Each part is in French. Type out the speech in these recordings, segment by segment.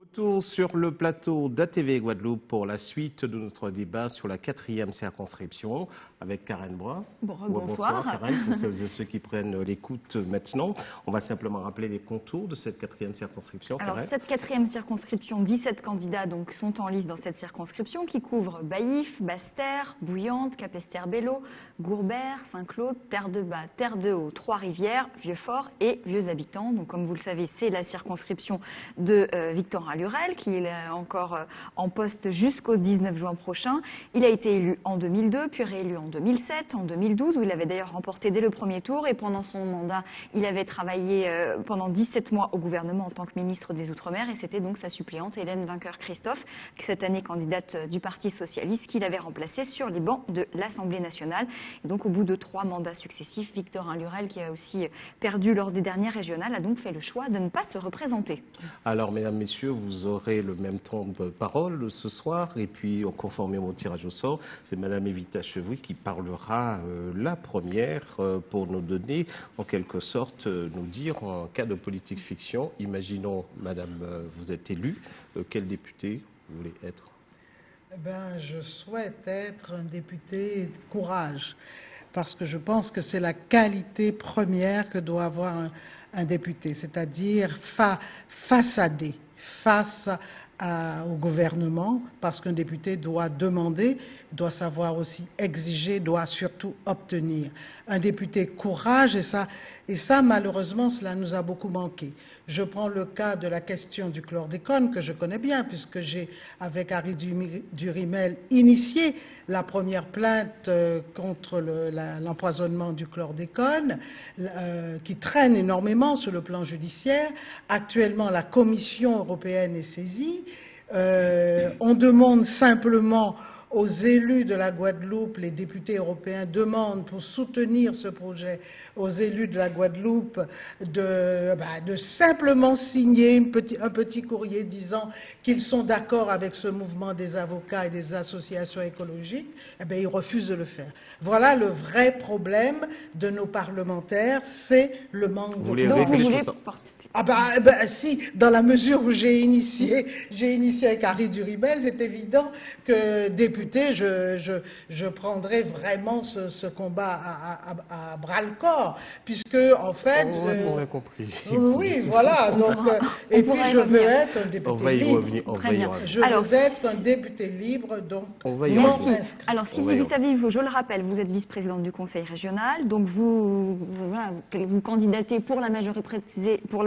Retour sur le plateau d'ATV Guadeloupe pour la suite de notre débat sur la 4e circonscription avec Karen Brun. Bonsoir Karen, pour celles et ceux qui prennent l'écoute maintenant. On va simplement rappeler les contours de cette 4e circonscription. Alors cette 4e circonscription, 17 candidats donc, sont en lice dans cette circonscription qui couvre Baillif, Basse-Terre, Bouillante, Capesterre-Belle-Eau, Gourbert, Saint-Claude, Terre-de-Bas, Terre-de-Haut, Trois-Rivières, Vieux-Fort et Vieux-Habitants. Donc comme vous le savez, c'est la circonscription de Victorin Lurel qui est encore en poste jusqu'au 19 juin prochain. Il a été élu en 2002, puis réélu en 2007, en 2012, où il avait d'ailleurs remporté dès le premier tour. Et pendant son mandat, il avait travaillé pendant 17 mois au gouvernement en tant que ministre des Outre-mer. Et c'était donc sa suppléante, Hélène Vainqueur-Christophe, cette année candidate du Parti socialiste, qu'il avait remplacée sur les bancs de l'Assemblée nationale. Et donc au bout de 3 mandats successifs, Victorin Lurel, qui a aussi perdu lors des dernières régionales, a donc fait le choix de ne pas se représenter. Alors, mesdames, messieurs, vous aurez le même temps de parole ce soir. Et puis, conformément au tirage au sort, c'est Madame Evita Chevry qui parlera la première pour nous donner, en quelque sorte, nous dire, en cas de politique fiction, imaginons, Madame, vous êtes élue, quel député vous voulez être? Je souhaite être un député courage, parce que je pense que c'est la qualité première que doit avoir un député, c'est-à-dire façader face au gouvernement, parce qu'un député doit demander, doit savoir aussi exiger, doit surtout obtenir. Un député courage, et ça malheureusement, cela nous a beaucoup manqué. Je prends le cas de la question du chlordécone, que je connais bien, puisque j'ai, avec Harry Durimel, initié la première plainte contre l'empoisonnement du chlordécone, qui traîne énormément sur le plan judiciaire. Actuellement, la Commission européenne est saisie. On demande simplement aux élus de la Guadeloupe, les députés européens demandent pour soutenir ce projet aux élus de la Guadeloupe de simplement signer un petit courrier disant qu'ils sont d'accord avec ce mouvement des avocats et des associations écologiques. Ils refusent de le faire. Voilà le vrai problème de nos parlementaires, c'est le manque de... Donc vous voulez Si, dans la mesure où j'ai initié avec Harry Durimel, c'est évident que député, je prendrai vraiment ce combat à bras-le-corps, puisque en fait... On a compris. Oui, voilà. Donc, et puis je veux être un député libre. Très bien. Je veux être un député libre, donc... Merci. Alors, si vous le savez, je le rappelle, vous êtes vice-présidente du Conseil régional, donc vous candidatez pour la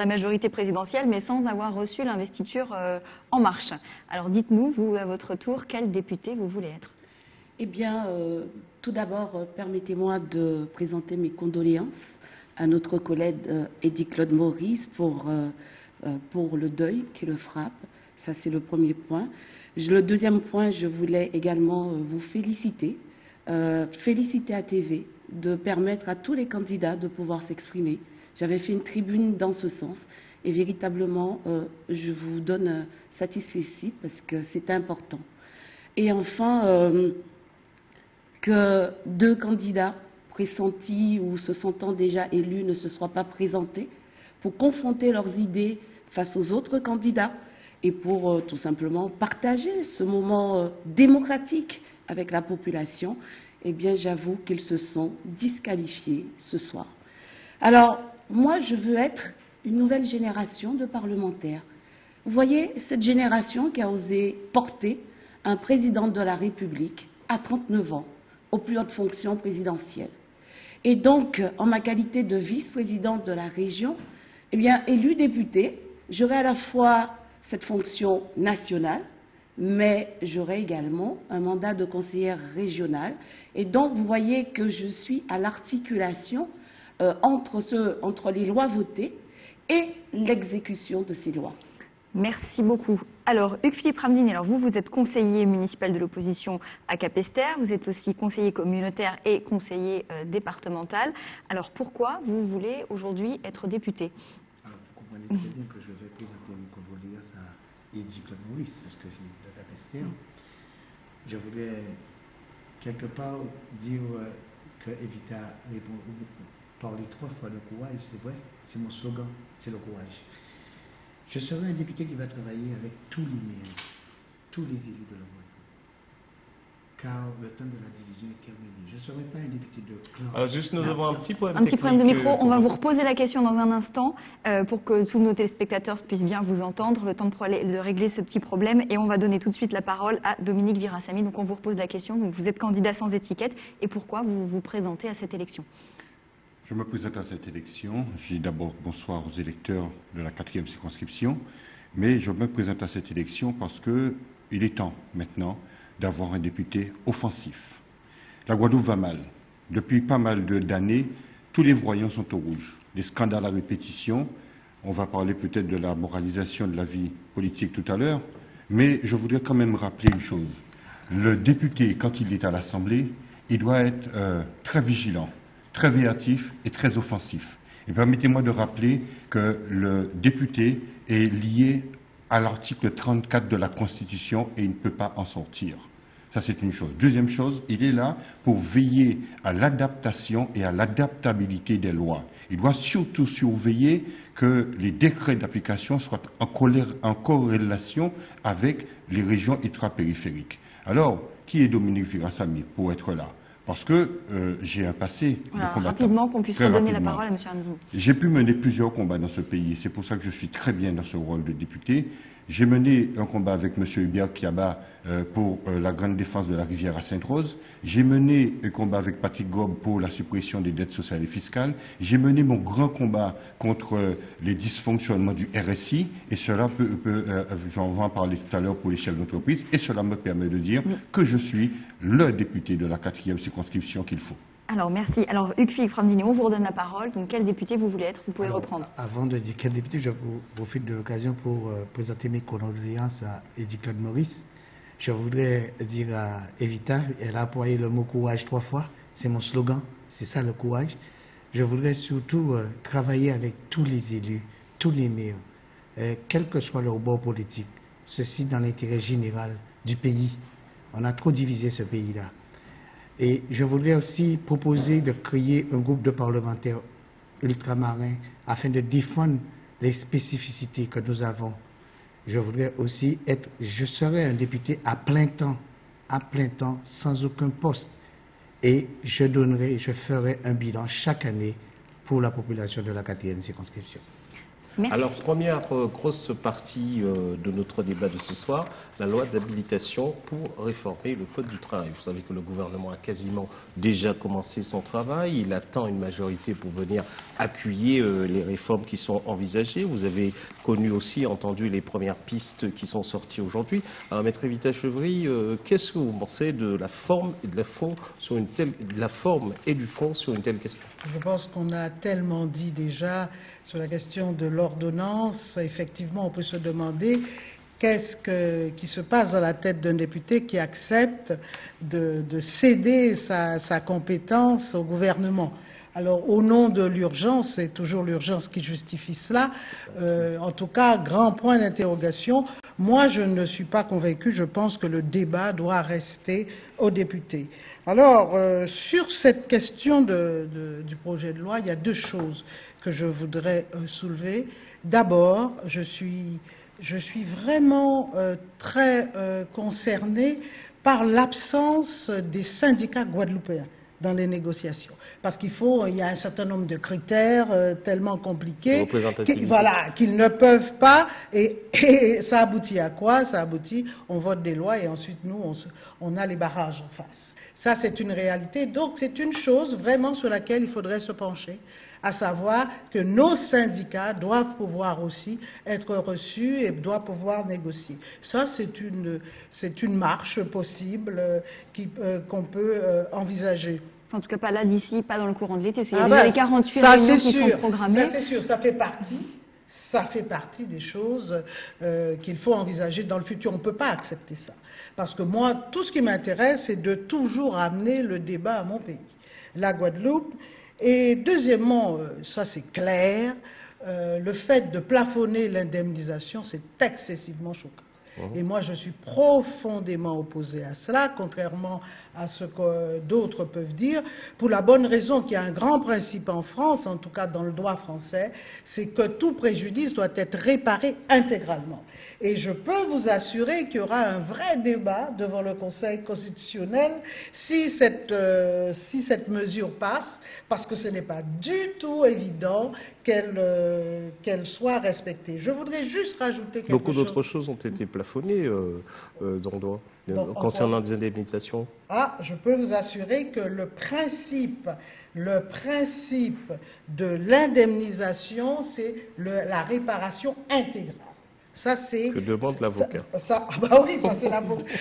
majorité présidentielle, mais sans avoir reçu l'investiture En Marche. Alors, dites-nous, vous, à votre tour, quel député vous voulez être? Eh bien, tout d'abord, permettez-moi de présenter mes condoléances à notre collègue Edith Claude Maurice pour le deuil qui le frappe. Ça, c'est le premier point. Le deuxième point, je voulais également vous féliciter ATV de permettre à tous les candidats de pouvoir s'exprimer. J'avais fait une tribune dans ce sens et véritablement, je vous donne satisfecit parce que c'est important. Et enfin, que 2 candidats pressentis ou se sentant déjà élus ne se soient pas présentés pour confronter leurs idées face aux autres candidats et pour tout simplement partager ce moment démocratique avec la population, eh bien, j'avoue qu'ils se sont disqualifiés ce soir. Alors, moi, je veux être une nouvelle génération de parlementaires. Vous voyez, cette génération qui a osé porter un président de la République à 39 ans, aux plus hautes fonctions présidentielles. Et donc, en ma qualité de vice-présidente de la région, eh bien, élue députée, j'aurai à la fois cette fonction nationale, mais j'aurai également un mandat de conseillère régionale. Et donc, vous voyez que je suis à l'articulation entre les lois votées et l'exécution de ces lois. Merci beaucoup. Alors, Hugues-Philippe Ramdine, vous êtes conseiller municipal de l'opposition à Capesterre, vous êtes aussi conseiller communautaire et conseiller départemental. Alors, pourquoi vous voulez aujourd'hui être député? Alors, vous comprenez très bien que je vais présenter mes condoléances à Edith Claude Maurice, parce que je suis de Capesterre. Je voulais quelque part dire que Evita parlait 3 fois le courage, c'est vrai, c'est mon slogan, c'est le courage. Je serai un député qui va travailler avec tous les maires, tous les élus de la Guadeloupe. Car le temps de la division est terminé. Je ne serai pas un député de clan. Alors juste, nous avons un petit problème Un petit problème de technique, micro. On va vous reposer la question dans un instant pour que tous nos téléspectateurs puissent bien vous entendre, le temps de régler ce petit problème. Et on va donner tout de suite la parole à Dominique Virassamy. Donc on vous repose la question. Donc, vous êtes candidat sans étiquette et pourquoi vous vous présentez à cette élection? Je me présente à cette élection. Je dis d'abord bonsoir aux électeurs de la 4e circonscription. Mais je me présente à cette élection parce qu'il est temps maintenant d'avoir un député offensif. La Guadeloupe va mal. Depuis pas mal d'années, tous les voyants sont au rouge. Des scandales à répétition. On va parler peut-être de la moralisation de la vie politique tout à l'heure. Mais je voudrais quand même rappeler une chose. Le député, quand il est à l'Assemblée, il doit être très vigilant, très véatif et très offensif. Et permettez-moi de rappeler que le député est lié à l'article 34 de la Constitution et il ne peut pas en sortir. Ça, c'est une chose. Deuxième chose, il est là pour veiller à l'adaptation et à l'adaptabilité des lois. Il doit surtout surveiller que les décrets d'application soient en corrélation avec les régions ultra-périphériques. Alors, qui est Dominique Virassamy pour être là? Parce que j'ai un passé de combattant. Rapidement, qu'on puisse redonner la parole à M. Hamzine. J'ai pu mener plusieurs combats dans ce pays. C'est pour ça que je suis très bien dans ce rôle de député. J'ai mené un combat avec M. Hubert Kiaba pour la grande défense de la rivière à Sainte-Rose. J'ai mené un combat avec Patrick Gob pour la suppression des dettes sociales et fiscales. J'ai mené mon grand combat contre les dysfonctionnements du RSI. Et cela j'en vais en parler tout à l'heure pour les chefs d'entreprise. Et cela me permet de dire que je suis le député de la 4e circonscription qu'il faut. Alors, merci. Alors, Hugues Framdini, on vous redonne la parole. Donc, quel député vous voulez être? Vous pouvez reprendre. Avant de dire quel député, je profite de l'occasion pour présenter mes condoléances à Edith Claude Maurice. Je voudrais dire à Evita, elle a employé le mot courage 3 fois. C'est mon slogan, c'est ça le courage. Je voudrais surtout travailler avec tous les élus, tous les maires, quel que soit leur bord politique. Ceci dans l'intérêt général du pays. On a trop divisé ce pays-là. Et je voudrais aussi proposer de créer un groupe de parlementaires ultramarins afin de défendre les spécificités que nous avons. Je voudrais aussi je serai un député à plein temps, sans aucun poste. Et je ferai un bilan chaque année pour la population de la 4e circonscription. Merci. Alors, première grosse partie de notre débat de ce soir, la loi d'habilitation pour réformer le Code du travail. Vous savez que le gouvernement a quasiment déjà commencé son travail. Il attend une majorité pour venir appuyer les réformes qui sont envisagées. Vous avez connu aussi, entendu les premières pistes qui sont sorties aujourd'hui. Alors, Maître Evita Chevry, qu'est-ce que vous pensez de la forme et de la fond sur une telle, de la forme et du fond sur une telle question? Je pense qu'on a tellement dit déjà sur la question de l'ordonnance. Effectivement, on peut se demander qu'est-ce qui se passe dans la tête d'un député qui accepte de céder sa compétence au gouvernement. Alors, au nom de l'urgence, c'est toujours l'urgence qui justifie cela. En tout cas, grand point d'interrogation. Moi, je ne suis pas convaincu. Je pense que le débat doit rester aux députés. Alors, sur cette question du projet de loi, il y a deux choses que je voudrais soulever. D'abord, je suis vraiment très concernée par l'absence des syndicats guadeloupéens dans les négociations. Parce il y a un certain nombre de critères tellement compliqués qu'ils ne peuvent pas, et ça aboutit à quoi? Ça aboutit, on vote des lois et ensuite nous, on a les barrages en face. Ça, c'est une réalité. Donc, c'est une chose vraiment sur laquelle il faudrait se pencher, à savoir que nos syndicats doivent pouvoir aussi être reçus et doivent pouvoir négocier. Ça, c'est une marche possible qu'on peut envisager. En tout cas, pas là d'ici, pas dans le courant de l'été. Il y a déjà les 48 réunions qui sont programmées. Ça, c'est sûr. Ça fait partie des choses qu'il faut envisager dans le futur. On ne peut pas accepter ça. Parce que moi, tout ce qui m'intéresse, c'est de toujours amener le débat à mon pays, la Guadeloupe. Et deuxièmement, ça c'est clair, le fait de plafonner l'indemnisation, c'est excessivement choquant. Et moi, je suis profondément opposée à cela, contrairement à ce que d'autres peuvent dire, pour la bonne raison qu'il y a un grand principe en France, en tout cas dans le droit français, c'est que tout préjudice doit être réparé intégralement. Et je peux vous assurer qu'il y aura un vrai débat devant le Conseil constitutionnel si cette mesure passe, parce que ce n'est pas du tout évident qu'elle soit respectée. Je voudrais juste rajouter quelque chose. Beaucoup d'autres choses ont été plafonnées dans le droit, concernant les indemnisations. Ah, je peux vous assurer que le principe de l'indemnisation, c'est la réparation intégrale. Ça, c'est... Que demande l'avocat. Bah oui,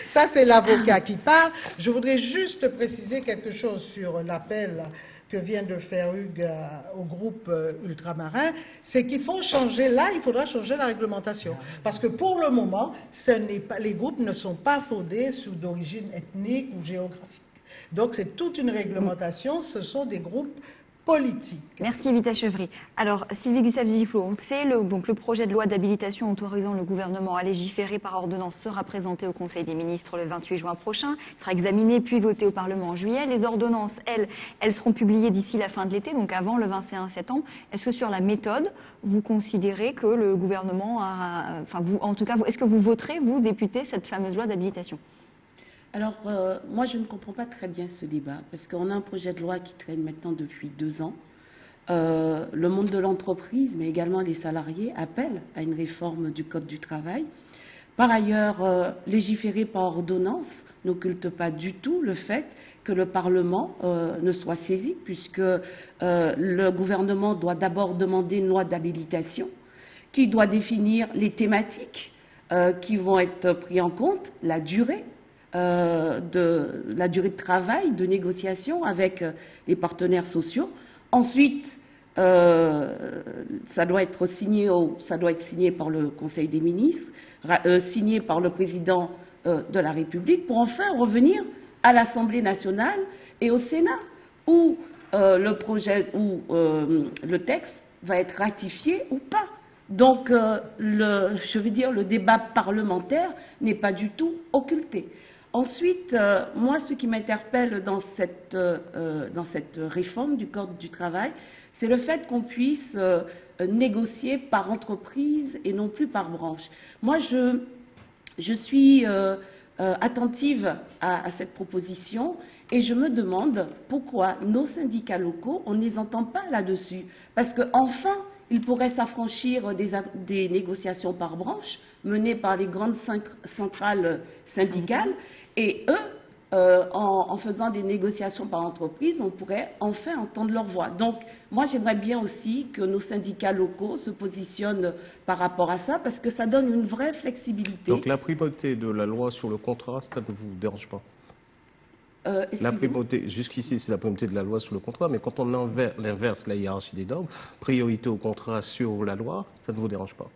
ça c'est l'avocat qui parle. Je voudrais juste préciser quelque chose sur l'appel que vient de faire Hugues au groupe ultramarin, c'est qu'il faut changer, là, il faudra changer la réglementation. Parce que pour le moment, les groupes ne sont pas fondés d'origine ethnique ou géographique. Donc c'est toute une réglementation, ce sont des groupes politique. Merci Evita Chevry. Alors Sylvie Gustavy-Diflo, on sait donc le projet de loi d'habilitation autorisant le gouvernement à légiférer par ordonnance sera présenté au Conseil des ministres le 28 juin prochain. Il sera examiné puis voté au Parlement en juillet. Les ordonnances, elles seront publiées d'ici la fin de l'été, donc avant le 21 septembre. Est-ce que sur la méthode, vous considérez que le gouvernement a... Enfin, vous, en tout cas, est-ce que vous voterez, vous, députés, cette fameuse loi d'habilitation ? Alors, moi, je ne comprends pas très bien ce débat, parce qu'on a un projet de loi qui traîne maintenant depuis 2 ans. Le monde de l'entreprise, mais également les salariés, appellent à une réforme du Code du travail. Par ailleurs, légiférer par ordonnance n'occulte pas du tout le fait que le Parlement ne soit saisi, puisque le gouvernement doit d'abord demander une loi d'habilitation qui doit définir les thématiques qui vont être prises en compte, la durée de travail, de négociation avec les partenaires sociaux. Ensuite, ça doit être signé par le Conseil des ministres, signé par le président de la République, pour enfin revenir à l'Assemblée nationale et au Sénat, où le texte va être ratifié ou pas. Donc, le débat parlementaire n'est pas du tout occulté. Ensuite, moi, ce qui m'interpelle dans cette réforme du Code du travail, c'est le fait qu'on puisse négocier par entreprise et non plus par branche. Moi, je suis attentive à cette proposition et je me demande pourquoi nos syndicats locaux, on ne les entend pas là-dessus. Parce qu'enfin, ils pourraient s'affranchir des négociations par branche menées par les grandes centrales syndicales. Et eux, en faisant des négociations par entreprise, on pourrait enfin entendre leur voix. Donc, moi, j'aimerais bien aussi que nos syndicats locaux se positionnent par rapport à ça, parce que ça donne une vraie flexibilité. Donc, la primauté de la loi sur le contrat, ça ne vous dérange pas? La primauté, jusqu'ici, c'est la primauté de la loi sur le contrat, mais quand on inverse la hiérarchie des normes, priorité au contrat sur la loi, ça ne vous dérange pas?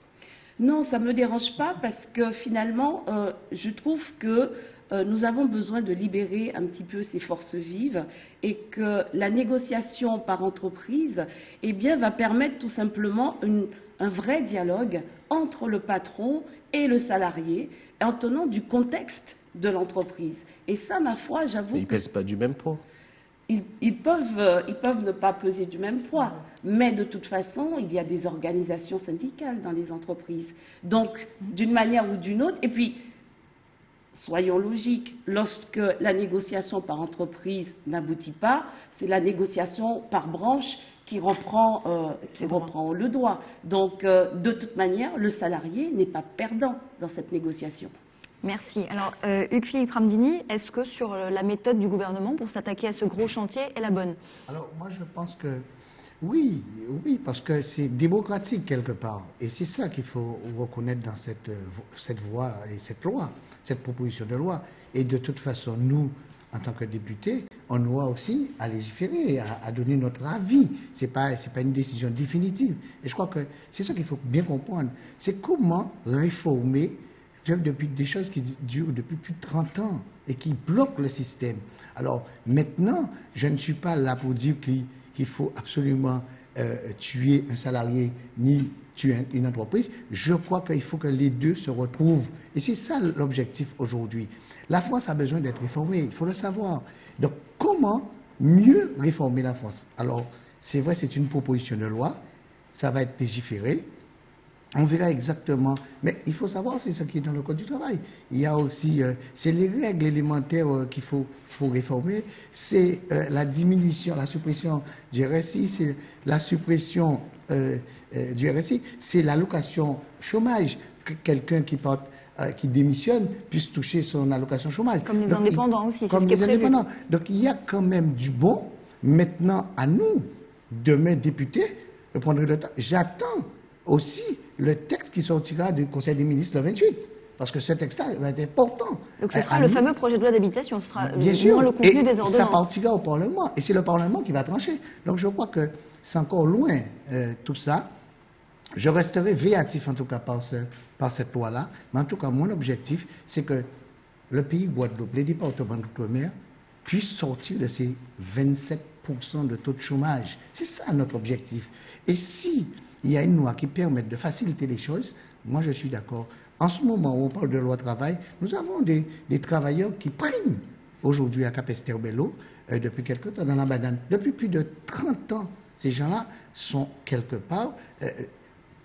Non, ça ne me dérange pas, parce que finalement, je trouve que nous avons besoin de libérer un petit peu ces forces vives et que la négociation par entreprise va permettre tout simplement un vrai dialogue entre le patron et le salarié en tenant du contexte de l'entreprise. Et ça, ma foi, j'avoue... Ils ne pèsent pas du même poids. Ils peuvent ne pas peser du même poids, mais de toute façon, il y a des organisations syndicales dans les entreprises. Donc, d'une manière ou d'une autre, et puis... Soyons logiques, lorsque la négociation par entreprise n'aboutit pas, c'est la négociation par branche qui reprend le droit. Donc, de toute manière, le salarié n'est pas perdant dans cette négociation. Merci. Alors, Hugues-Philippe Ramdini, est-ce que sur la méthode du gouvernement pour s'attaquer à ce gros chantier est la bonne? Alors, moi, je pense que oui, parce que c'est démocratique quelque part. Et c'est ça qu'il faut reconnaître dans cette voie et cette loi, cette proposition de loi. Et de toute façon, nous, en tant que députés, on doit aussi à légiférer, à donner notre avis. C'est pas une décision définitive. Et je crois que c'est ça qu'il faut bien comprendre. C'est comment réformer des choses qui durent depuis plus de 30 ans et qui bloquent le système. Alors maintenant, je ne suis pas là pour dire qu'il faut absolument tuer un salarié ni tuer une entreprise. Je crois qu'il faut que les deux se retrouvent. Et c'est ça l'objectif aujourd'hui. La France a besoin d'être réformée, il faut le savoir. Donc, comment mieux réformer la France? Alors, c'est vrai, c'est une proposition de loi, ça va être légiféré. On verra exactement, mais il faut savoir aussi ce qui est dans le Code du travail. Il y a aussi, c'est les règles élémentaires qu'il faut réformer, c'est la diminution, la suppression du RSI, c'est la suppression du RSI, c'est l'allocation chômage, que quelqu'un qui démissionne puisse toucher son allocation chômage. Comme les indépendants aussi, c'est comme ce qui est les prévu. indépendants. Donc il y a quand même du bon. Maintenant, à nous, demain députés, de prendre le temps. J'attends aussi le texte qui sortira du Conseil des ministres le 28. Parce que ce texte-là va être important. Donc ce sera le fameux projet de loi d'habitation, ce sera bien sûr, le contenu et des ordonnances. Ça partira au Parlement, et c'est le Parlement qui va trancher. Donc je crois que c'est encore loin tout ça. Je resterai véatif en tout cas par cette loi-là, mais en tout cas mon objectif, c'est que le pays Guadeloupe, les départements d'outre-mer, puissent sortir de ces 27% de taux de chômage. C'est ça notre objectif. Et si il y a une loi qui permet de faciliter les choses, moi je suis d'accord. En ce moment où on parle de loi travail, nous avons des travailleurs qui priment aujourd'hui à Capesterre-Belle-Eau depuis quelque temps dans la banane. Depuis plus de 30 ans, ces gens-là sont quelque part.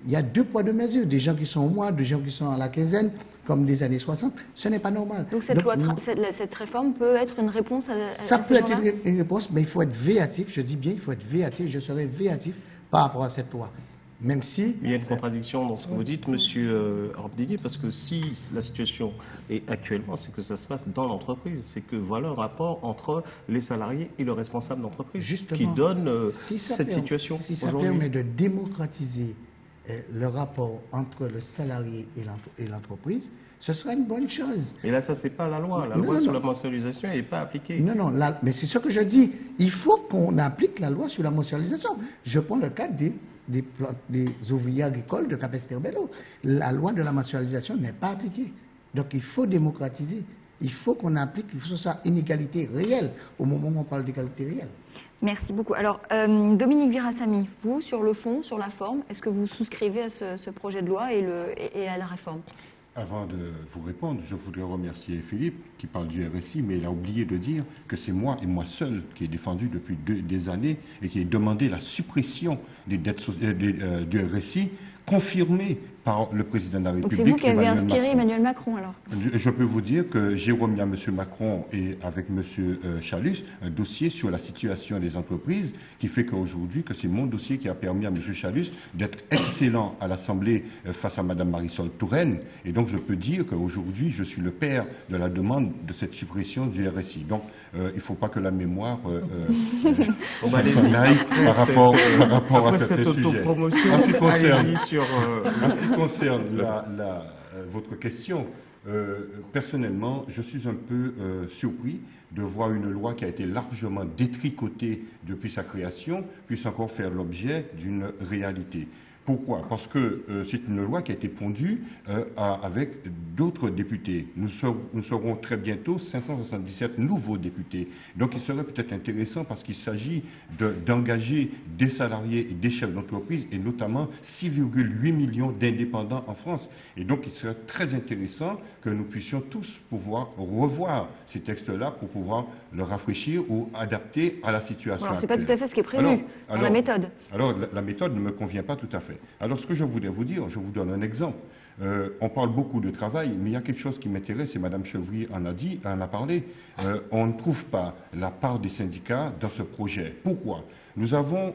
Il y a deux poids, deux mesures. Des gens qui sont au mois, des gens qui sont à la quinzaine, comme des années 60. Ce n'est pas normal. Donc cette réforme peut être une réponse à ça ces peut être gens-là une réponse, mais il faut être véatif. Je dis bien, il faut être véatif. Je serai véatif par rapport à cette loi. Même si... Il y a une contradiction dans ce que vous dites, Monsieur Ordinier, parce que si la situation est actuellement, c'est que ça se passe dans l'entreprise. C'est que voilà un rapport entre les salariés et le responsable d'entreprise qui donne cette situation si ça aujourd'hui. permet de démocratiser le rapport entre le salarié et l'entreprise, ce sera une bonne chose. Et là, ça, c'est pas la loi. La loi sur la mensualisation n'est pas appliquée. Non, mais c'est ce que je dis. Il faut qu'on applique la loi sur la mensualisation. Je prends le cas des ouvriers agricoles de Capesterre-Belle-Eau. La loi de la mensualisation n'est pas appliquée. Donc, il faut démocratiser. Il faut qu'on applique, il faut que ce soit une égalité réelle au moment où on parle d'égalité réelle. Merci beaucoup. Alors, Dominique Virasamy, vous, sur le fond, sur la forme, est-ce que vous souscrivez à ce projet de loi et à la réforme ? Avant de vous répondre, je voudrais remercier Philippe qui parle du RSI, mais il a oublié de dire que c'est moi et moi seul qui ai défendu depuis des années et qui ai demandé la suppression des dettes du RSI, confirmée par le président de la République. Donc c'est vous qui avez inspiré Emmanuel Macron, alors? Je peux vous dire que j'ai remis à M. Macron et avec M. Chalus un dossier sur la situation des entreprises qui fait qu'aujourd'hui, que c'est mon dossier qui a permis à M. Chalus d'être excellent à l'Assemblée face à Mme Marisol Touraine. Et donc je peux dire qu'aujourd'hui, je suis le père de la demande de cette suppression du RSI. Donc il ne faut pas que la mémoire s'en aille par rapport à ce sujet. En ce qui concerne votre question, personnellement, je suis un peu surpris de voir une loi qui a été largement détricotée depuis sa création puisse encore faire l'objet d'une réalité. Pourquoi? Parce que c'est une loi qui a été pondue avec d'autres députés. Nous serons très bientôt 577 nouveaux députés. Donc il serait peut-être intéressant parce qu'il s'agit d'engager des salariés et des chefs d'entreprise et notamment 6,8 millions d'indépendants en France. Et donc il serait très intéressant que nous puissions tous pouvoir revoir ces textes-là pour pouvoir le rafraîchir ou adapter à la situation Alors, actuelle. c'est pas tout à fait ce qui est prévu dans la méthode. Alors, la méthode ne me convient pas tout à fait. Alors, ce que je voulais vous dire, je vous donne un exemple. On parle beaucoup de travail, mais il y a quelque chose qui m'intéresse, et Mme Chevrier en a parlé. On ne trouve pas la part des syndicats dans ce projet. Pourquoi? Nous avons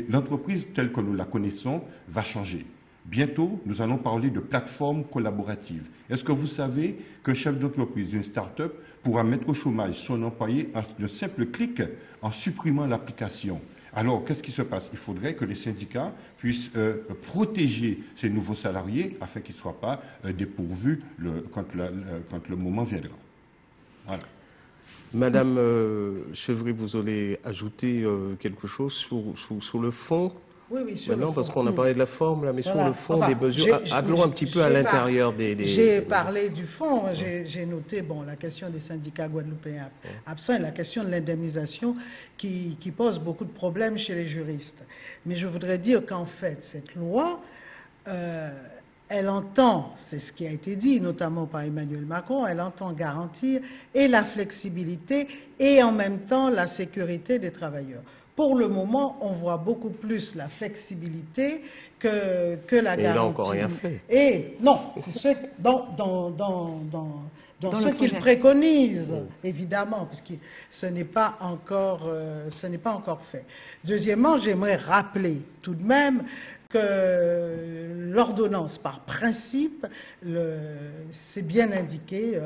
l'entreprise telle que nous la connaissons va changer. Bientôt, nous allons parler de plateforme collaborative. Est-ce que vous savez qu'un chef d'entreprise d'une start-up pourra mettre au chômage son employé en un simple clic en supprimant l'application? Alors, qu'est-ce qui se passe? Il faudrait que les syndicats puissent protéger ces nouveaux salariés afin qu'ils ne soient pas dépourvus quand le moment viendra. Voilà. Madame Chevrier, vous allez ajouter quelque chose sur le fond? Oui, sur non, le parce fond. qu'on a parlé de la forme, là, mais sur Voilà. le fond Enfin, des mesures, allons un petit peu à l'intérieur des... J'ai parlé du fond, j'ai noté la question des syndicats guadeloupéens absents et la question de l'indemnisation qui pose beaucoup de problèmes chez les juristes. Mais je voudrais dire qu'en fait, cette loi, elle entend, c'est ce qui a été dit notamment par Emmanuel Macron, elle entend garantir et la flexibilité et en même temps la sécurité des travailleurs. Pour le moment, on voit beaucoup plus la flexibilité que la garantie. Mais il n'a encore rien fait. Et non, c'est ce dans ce qu'il préconise, évidemment, puisque ce n'est pas encore fait. Deuxièmement, j'aimerais rappeler tout de même que l'ordonnance, par principe, c'est bien indiqué,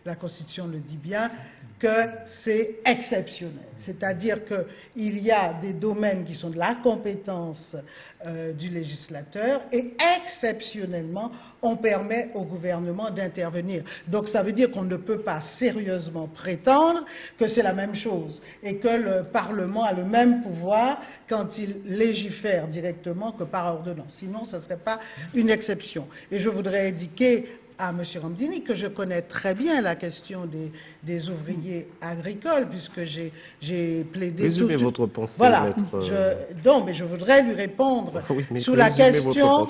la Constitution le dit bien, que c'est exceptionnel. C'est-à-dire qu'il y a des domaines qui sont de la compétence du législateur et exceptionnellement, on permet au gouvernement d'intervenir. Donc ça veut dire qu'on ne peut pas sérieusement prétendre que c'est la même chose et que le Parlement a le même pouvoir quand il légifère directement que par ordonnance. Sinon, ce ne serait pas une exception. Et je voudrais indiquer à M. Ramdini que je connais très bien la question des ouvriers agricoles, puisque j'ai plaidé... Résumez votre pensée, voilà. maître... mais je voudrais lui répondre sous la question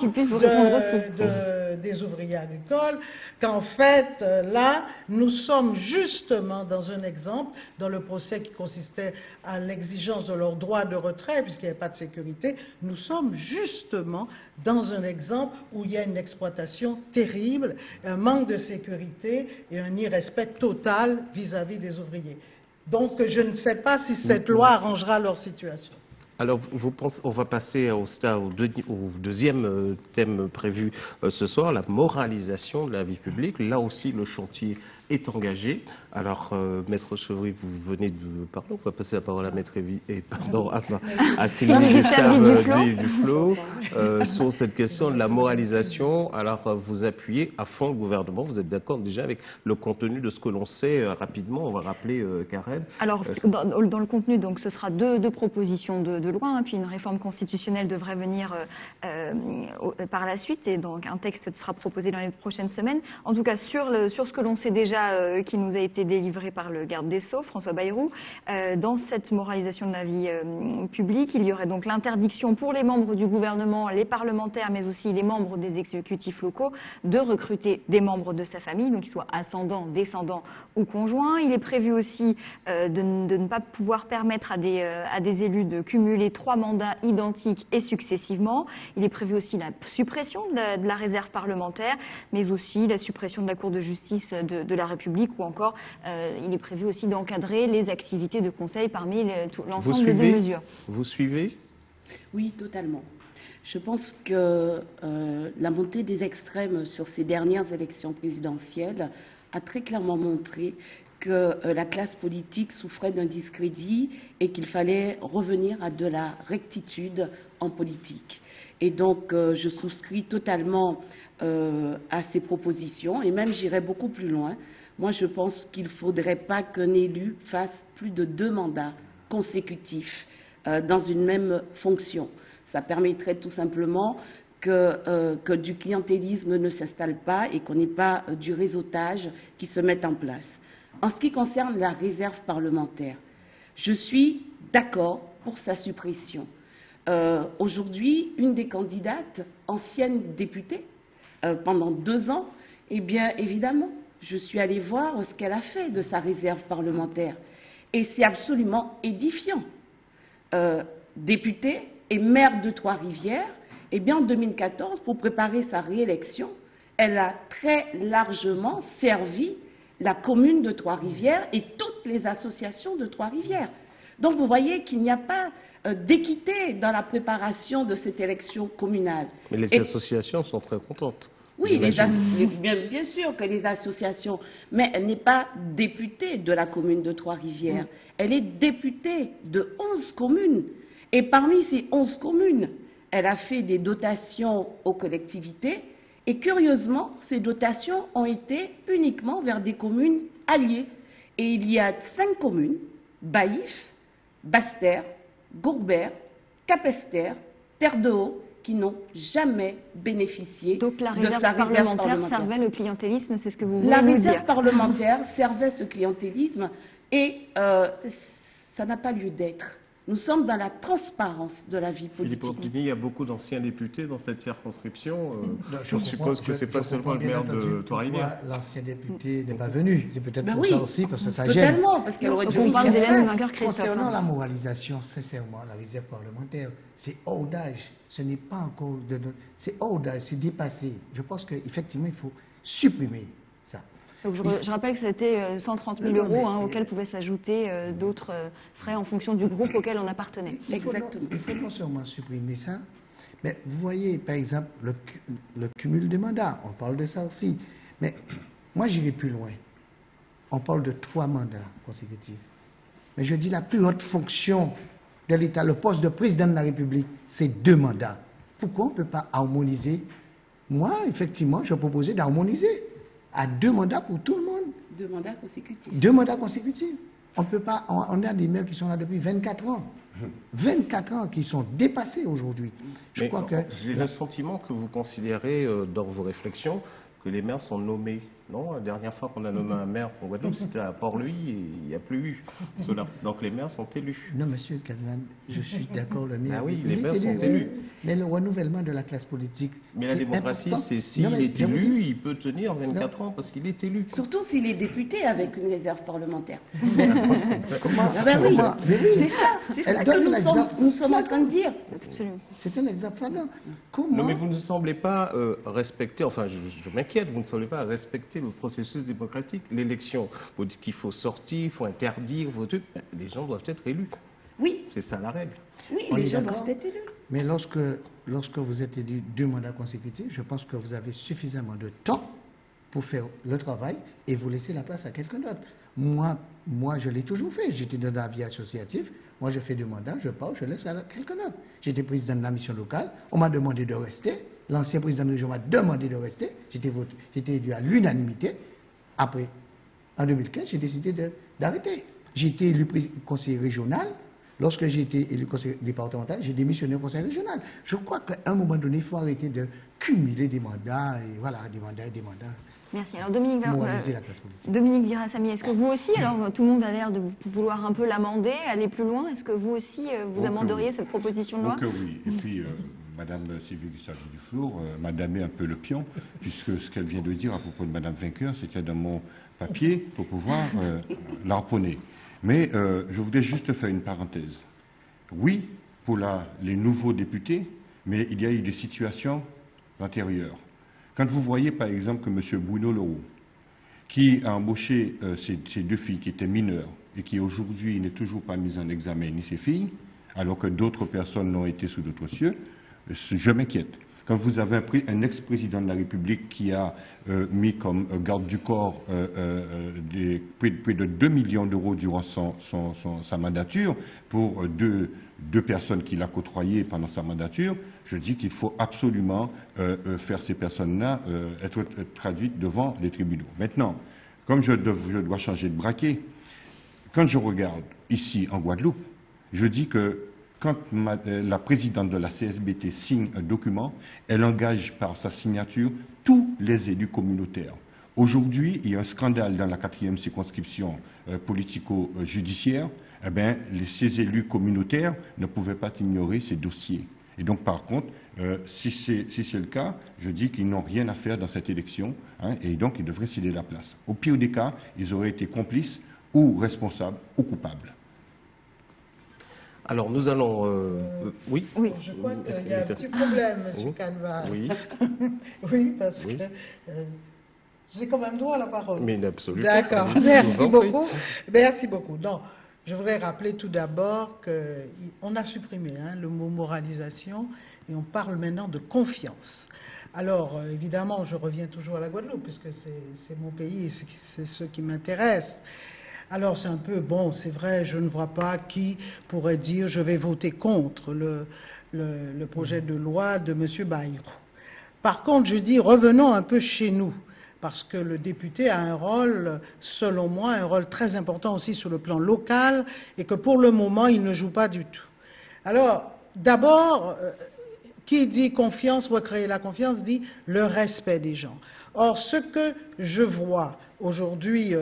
des ouvriers agricoles, qu'en fait, là, nous sommes justement dans un exemple, dans le procès qui consistait à l'exigence de leur droit de retrait, puisqu'il n'y avait pas de sécurité, nous sommes justement dans un exemple où il y a une exploitation terrible, un manque de sécurité et un irrespect total vis-à-vis des ouvriers. Donc, je ne sais pas si cette loi arrangera leur situation. Alors, on va passer au deuxième thème prévu ce soir, la moralisation de la vie publique. Là aussi, le chantier est engagé. Alors, Maître Chevry, vous venez de parler. On va passer la parole à Maître à Sylvie Gustave Duflot sur cette question de la moralisation. Alors, vous appuyez à fond le gouvernement. Vous êtes d'accord déjà avec le contenu de ce que l'on sait rapidement. On va rappeler, Karen. Alors, dans le contenu, donc, ce sera deux propositions de loi, puis une réforme constitutionnelle devrait venir par la suite, et donc un texte sera proposé dans les prochaines semaines. En tout cas, sur ce que l'on sait déjà, qui nous a été délivré par le garde des Sceaux, François Bayrou, dans cette moralisation de la vie publique, il y aurait donc l'interdiction pour les membres du gouvernement, les parlementaires, mais aussi les membres des exécutifs locaux, de recruter des membres de sa famille, donc qu'ils soient ascendants, descendants ou conjoints. Il est prévu aussi de ne pas pouvoir permettre à des élus de cumuler 3 mandats identiques et successivement. Il est prévu aussi la suppression de la réserve parlementaire, mais aussi la suppression de la Cour de justice de la République, ou encore il est prévu aussi d'encadrer les activités de conseil parmi l'ensemble des mesures. Vous suivez ? Oui, totalement. Je pense que la montée des extrêmes sur ces dernières élections présidentielles a très clairement montré que la classe politique souffrait d'un discrédit et qu'il fallait revenir à de la rectitude en politique. Et donc, je souscris totalement à ces propositions, et même j'irai beaucoup plus loin. Moi, je pense qu'il ne faudrait pas qu'un élu fasse plus de 2 mandats consécutifs dans une même fonction. Ça permettrait tout simplement que du clientélisme ne s'installe pas et qu'on n'ait pas du réseautage qui se mette en place. En ce qui concerne la réserve parlementaire, je suis d'accord pour sa suppression. Aujourd'hui, une des candidates, ancienne députée, pendant 2 ans, eh bien, évidemment, je suis allée voir ce qu'elle a fait de sa réserve parlementaire. Et c'est absolument édifiant. Députée et maire de Trois-Rivières, eh bien, en 2014, pour préparer sa réélection, elle a très largement servi la commune de Trois-Rivières et toutes les associations de Trois-Rivières. Donc, vous voyez qu'il n'y a pas d'équité dans la préparation de cette élection communale. Mais les associations sont très contentes. Oui, bien sûr que les associations, mais elle n'est pas députée de la commune de Trois-Rivières. Elle est députée de 11 communes. Et parmi ces 11 communes, elle a fait des dotations aux collectivités. Et curieusement, ces dotations ont été uniquement vers des communes alliées. Et il y a 5 communes, Baïf, Basse-Terre, Gourbert, Capesterre, Terre de Haut qui n'ont jamais bénéficié Donc la de réserve sa réserve parlementaire parlementaire. servait le clientélisme, c'est ce que vous voulez La nous réserve dire. parlementaire servait ce clientélisme et ça n'a pas lieu d'être. Nous sommes dans la transparence de la vie Philippe politique. Orbini, il y a beaucoup d'anciens députés dans cette circonscription. Je comprends- suppose que ce n'est pas je seulement le comprends bien maire de entendu Trois-Rivières. pourquoi l'ancien député n'est pas venu. C'est peut-être Ben pour oui, ça aussi, parce que ça gêne. totalement, parce qu'elle aurait dû On y parle faire d'Hélène face. Vainqueur-Christophe. Concernant la moralisation, sincèrement, la réserve parlementaire, c'est hors d'âge. Ce n'est pas encore de notre... C'est hors d'âge, c'est dépassé. Je pense qu'effectivement, il faut supprimer ça. Donc je rappelle que c'était 130 000 Non, mais- euros auxquels pouvaient s'ajouter d'autres frais en fonction du groupe auquel on appartenait. Exactement. Il faut non seulement supprimer ça, mais vous voyez, par exemple, le cumul des mandats. On parle de ça aussi. Mais moi, j'irai plus loin. On parle de 3 mandats consécutifs. Mais je dis la plus haute fonction de l'État, le poste de président de la République, c'est 2 mandats. Pourquoi on ne peut pas harmoniser? Moi, effectivement, je proposais d'harmoniser à 2 mandats pour tout le monde. 2 mandats consécutifs. 2 mandats consécutifs. On peut pas. On a des maires qui sont là depuis 24 ans. 24 ans qui sont dépassés aujourd'hui. Je Mais crois que. j'ai le sentiment que vous considérez dans vos réflexions que les maires sont nommés. Non, la dernière fois qu'on a nommé un maire en Guadeloupe, c'était à Port-Louis et il n'y a plus eu cela. Donc les maires sont élus. Non, monsieur Calman, je suis d'accord. Le maire, Ah oui, il les est maires sont oui. élus. Mais le renouvellement de la classe politique. Mais la c'est démocratie, important. c'est s'il Non, mais est je vous dis- élu, il peut tenir 24 ans parce qu'il est élu. Surtout s'il est député avec une réserve parlementaire. Comment, Ah ben oui, comment- mais oui. c'est ça Elle que donne nous sommes en train de dire. Absolument. C'est un exemple flagrant. Comment Non, mais vous ne semblez pas respecter, enfin je m'inquiète, vous ne semblez pas respecter le processus démocratique. L'élection, vous dites qu'il faut sortir, il faut interdire, vos trucs. Ben, les gens doivent être élus. Oui, C'est ça la règle. oui, On les est gens d'accord. doivent être élus. Mais lorsque vous êtes élu 2 mandats consécutifs, je pense que vous avez suffisamment de temps pour faire le travail et vous laisser la place à quelqu'un d'autre. Moi, je l'ai toujours fait. J'étais dans la vie associative. Moi, je fais 2 mandats, je pars, je laisse à quelqu'un d'autre. J'étais président de la mission locale. On m'a demandé de rester. L'ancien président de région m'a demandé de rester. J'étais élu à l'unanimité. Après, en 2015, j'ai décidé d'arrêter. J'ai été élu conseiller régional. Lorsque j'ai été élu conseiller départemental, j'ai démissionné au conseil régional. Je crois qu'à un moment donné, il faut arrêter de cumuler des mandats, et voilà, des mandats et des mandats. Merci. Alors Dominique, Moraliser la classe politique. Dominique Virassamy, est-ce que vous aussi, alors tout le monde a l'air de vouloir un peu l'amender, aller plus loin, est-ce que vous aussi vous Oh que amenderiez oui. cette proposition de loi? Oh que oui. Et puis, Madame Sylvie Guissard-Dufour m'a damé un peu le pion, puisque ce qu'elle vient de dire à propos de Madame Vainqueur, c'était dans mon papier pour pouvoir l'harponner. Mais je voulais juste faire une parenthèse. Oui, pour les nouveaux députés, mais il y a eu des situations antérieures. Quand vous voyez, par exemple, que M. Bruno Leroux, qui a embauché ces 2 filles qui étaient mineures et qui aujourd'hui n'est toujours pas mise en examen ni ses filles, alors que d'autres personnes l'ont été sous d'autres cieux, je m'inquiète. Quand vous avez un ex-président de la République qui a mis comme garde du corps près de 2 millions d'euros durant sa mandature pour deux personnes qu'il a côtoyées pendant sa mandature, je dis qu'il faut absolument faire ces personnes-là être traduites devant les tribunaux. Maintenant, comme je dois changer de braquet, quand je regarde ici en Guadeloupe, je dis que quand la présidente de la CSBT signe un document, elle engage par sa signature tous les élus communautaires. Aujourd'hui, il y a un scandale dans la 4e circonscription politico-judiciaire. Eh bien, ces élus communautaires ne pouvaient pas ignorer ces dossiers. Et donc, par contre, si c'est le cas, je dis qu'ils n'ont rien à faire dans cette élection, hein, et donc ils devraient céder la place. Au pire des cas, ils auraient été complices ou responsables ou coupables. Alors nous allons... oui. Oui. Je crois Est-ce qu'il y a un que- petit problème, M. Oui. Canval. Oui, Oui, parce Oui. que j'ai quand même droit à la parole. mais absolument. D'accord, Allez-y, je merci vous en prie. beaucoup. Merci beaucoup. Donc, je voudrais rappeler tout d'abord qu'on a supprimé le mot moralisation et on parle maintenant de confiance. Alors, évidemment, je reviens toujours à la Guadeloupe puisque c'est mon pays et c'est ce qui m'intéresse. Alors, c'est un peu, bon, c'est vrai, je ne vois pas qui pourrait dire je vais voter contre le projet de loi de M. Bayrou. Par contre, je dis revenons un peu chez nous. Parce que le député a un rôle, selon moi, un rôle très important aussi sur le plan local et que pour le moment, il ne joue pas du tout. Alors, d'abord, Qui dit confiance, recréer la confiance, dit le respect des gens. Or, ce que je vois aujourd'hui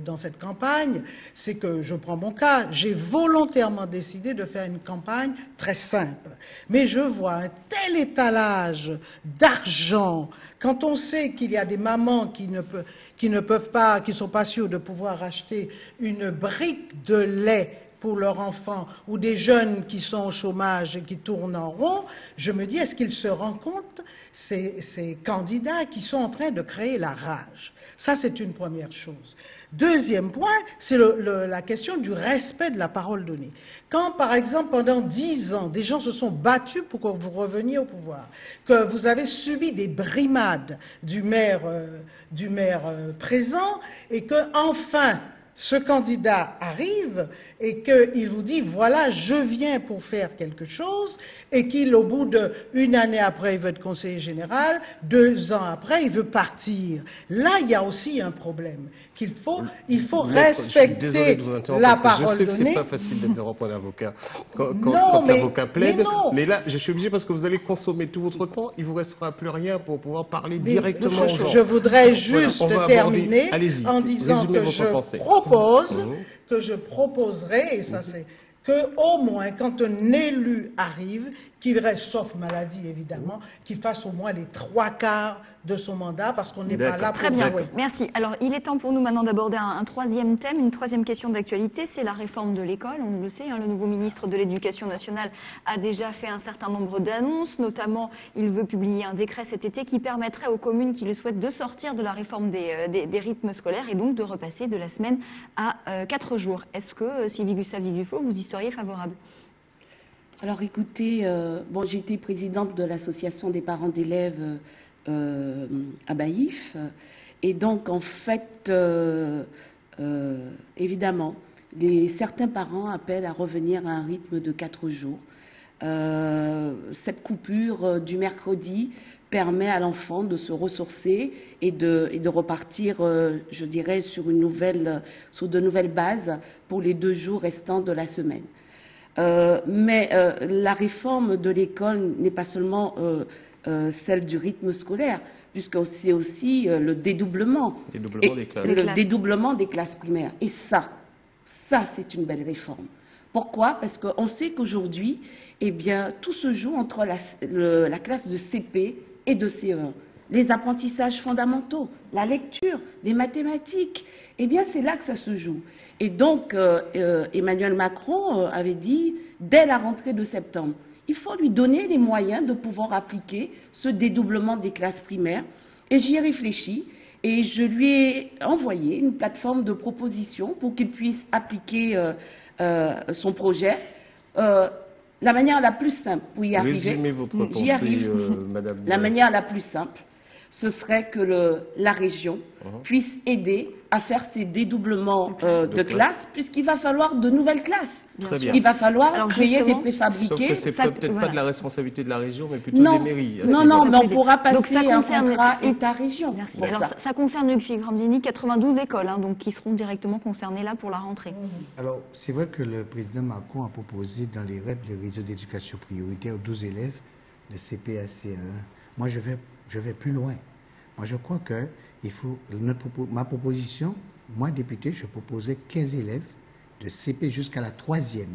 dans cette campagne, c'est que, je prends mon cas, j'ai volontairement décidé de faire une campagne très simple. Mais je vois un tel étalage d'argent, quand on sait qu'il y a des mamans qui ne peuvent pas, qui ne sont pas sûres de pouvoir acheter une brique de lait pour leurs enfants, ou des jeunes qui sont au chômage et qui tournent en rond, je me dis, est-ce qu'ils se rendent compte, ces candidats qui sont en train de créer la rage? Ça, c'est une première chose. Deuxième point, c'est la question du respect de la parole donnée. Quand, par exemple, pendant 10 ans, des gens se sont battus pour que vous reveniez au pouvoir, que vous avez subi des brimades du maire présent, et que, enfin, ce candidat arrive et qu'il vous dit, voilà, je viens pour faire quelque chose, et qu'il, au bout d'une année après, il veut être conseiller général, 2 ans après, il veut partir. Là, il y a aussi un problème, il faut respecter la parole donnée. Je sais que c'est pas facile d'interrompre un avocat quand l'avocat plaide, mais là, je suis obligé parce que vous allez consommer tout votre temps, il vous restera plus rien pour pouvoir parler directement aux gens. Je voudrais juste terminer en disant que je proposerai, et ça c'est qu'au moins, quand un élu arrive, qu'il reste, sauf maladie évidemment, qu'il fasse au moins les 3/4 de son mandat, parce qu'on n'est pas là pour Très bien, jouer. merci. Alors, il est temps pour nous maintenant d'aborder un troisième thème, une troisième question d'actualité, c'est la réforme de l'école. On le sait, le nouveau ministre de l'Éducation nationale a déjà fait un certain nombre d'annonces, notamment, il veut publier un décret cet été qui permettrait aux communes qui le souhaitent de sortir de la réforme des rythmes scolaires et donc de repasser de la semaine à 4 jours. Est-ce que, Sylvie Gustave Di Duflo, vous y seriez favorable? Alors écoutez, j'ai été présidente de l'association des parents d'élèves à Baïf, et donc en fait, évidemment, certains parents appellent à revenir à un rythme de 4 jours. Cette coupure du mercredi permet à l'enfant de se ressourcer et de repartir, je dirais, sur de nouvelles bases pour les 2 jours restants de la semaine. Mais la réforme de l'école n'est pas seulement celle du rythme scolaire, puisque c'est aussi le dédoublement des classes primaires. Et ça c'est une belle réforme. Pourquoi? Parce qu'on sait qu'aujourd'hui, tout se joue entre la classe de CP et de CE1. Les apprentissages fondamentaux, la lecture, les mathématiques, c'est là que ça se joue. Et donc, Emmanuel Macron avait dit, dès la rentrée de septembre, il faut lui donner les moyens de pouvoir appliquer ce dédoublement des classes primaires. Et j'y ai réfléchi et je lui ai envoyé une plateforme de propositions pour qu'il puisse appliquer son projet. La manière la plus simple pour y arriver, résumez votre pensée, Madame. La manière la plus simple, ce serait que la région puisse aider à faire ces dédoublements de classes, puisqu'il va falloir de nouvelles classes. Très bien. Il va falloir créer des préfabriqués. Sauf que c'est peut-être pas de la responsabilité de la région, mais plutôt des mairies. Non, mais on pourra passer un contrat État-région. Merci. Alors, ça concerne, Luc Ramdini, 92 écoles donc, qui seront directement concernées là pour la rentrée. Alors, c'est vrai que le président Macron a proposé dans les REP, les réseaux d'éducation prioritaire, aux 12 élèves de CP à CE1. Moi, je vais plus loin. Moi, je crois que ma proposition, moi, député, je proposais 15 élèves de CP jusqu'à la 3e.